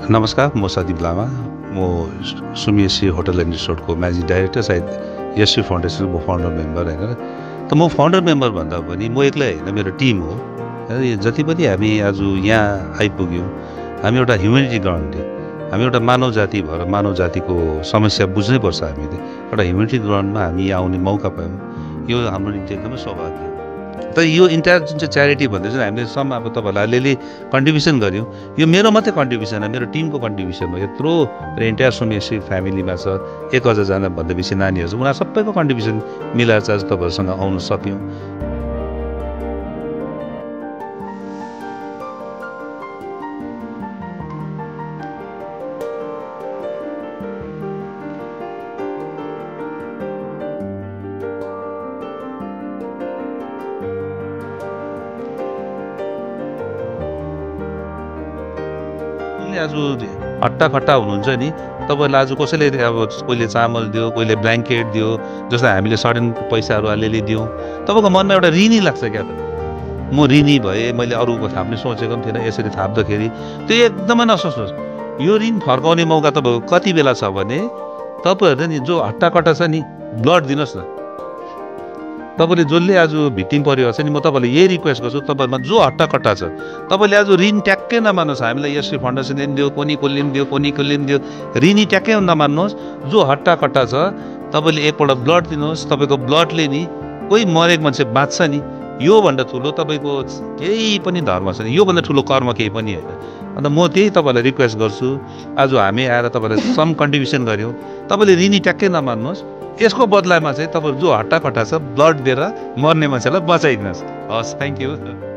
नमस्कार, म सदीप लामा। म सुमिएसी होटल एन्ड रिसोर्टको म्यानेजिङ डाइरेक्टर, सायद यसरी फाउन्डेसनको म फाउन्डर मेम्बर होइन। त म फाउन्डर मेम्बर भन्दा पनि म एक्लै होइन, मेरो टिम हो। जति पनि हामी आज यहाँ आइपुग्यौँ, हामी एउटा ह्युमेनिटी ग्राउन्ड थियो। हामी एउटा मानव जाति भएर मानव जातिको समस्या बुझ्नैपर्छ। हामीले एउटा ह्युमेनिटी ग्राउन्डमा हामी यहाँ आउने मौका पायौँ, यो हाम्रो निम्ति एकदमै सौभाग्य हो। त यो इन्टायर जुन चाहिँ च्यारिटी भन्दै चाहिँ हामीले अब तपाईँहरूलाई अलिअलि कन्ट्रिब्युसन गऱ्यौँ। यो मेरो मात्रै कन्ट्रिब्युसन हो, मेरो टिमको कन्ट्रिब्युसन हो। यत्रो इन्टायर सुमिएसी फ्यामिलीमा छ 1000 भन्दा बेसी नानीहरू छ, उनीहरू सबैको कन्ट्रिब्युसन मिलाएर चाहिँ आज तपाईँहरूसँग आउन सक्यौँ। आज हट्टाखट्टा हुनुहुन्छ नि, तपाईँलाई आज कसैले अब कोहीले चामल दियो, कोहीले ब्ल्याङ्केट दियो, जसलाई हामीले सडन पैसाहरू अलिअलि दियौँ, तपाईँको मनमा एउटा ऋणी लाग्छ क्या त। म ऋणी भएँ, मैले अरूको थाप्ने सोचेको पनि थिएन। यसरी थाप्दाखेरि त्यो एकदमै नसोच्नुहोस्। यो ऋण फर्काउने मौका तपाईँको कति बेला छ भने तपाईँहरूले नि जो हट्टाकट्टा छ नि, ब्लड दिनुहोस् न। तपाईँले जसले आज भिक्टिम परिवार छ नि, म तपाईँलाई यही रिक्वेस्ट गर्छु, तपाईँहरूमा जो हट्टाकट्टा छ, तपाईँले आज ऋण ट्याक्कै नमान्नुहोस्। हामीलाई यसरी फाउन्डेसनले पनि दियो, कोनी कसले पनि दियो, कोनी कसले पनि दियो, ऋणी ट्याक्कै नमान्नुहोस्। जो हट्टाकट्टा छ, तपाईँले एकपल्ट ब्लड दिनुहोस्। तपाईँको ब्लडले नि कोही मरेको मान्छे बाँच्छ नि, योभन्दा ठुलो तपाईँको केही पनि धर्म छैन, योभन्दा ठुलो कर्म केही पनि होइन। अन्त म त्यही तपाईँलाई रिक्वेस्ट गर्छु, आज हामी आएर तपाईँलाई सम कन्ट्रिब्युसन गऱ्यौँ, तपाईँले ऋणी ट्याक्कै नमान्नुहोस्। यसको बदलामा चाहिँ तपाईँ जो हट्टाकट्टा छ, ब्लड दिएर मर्ने मान्छेलाई बचाइदिनुहोस्। हस्, थ्याङ्क यू।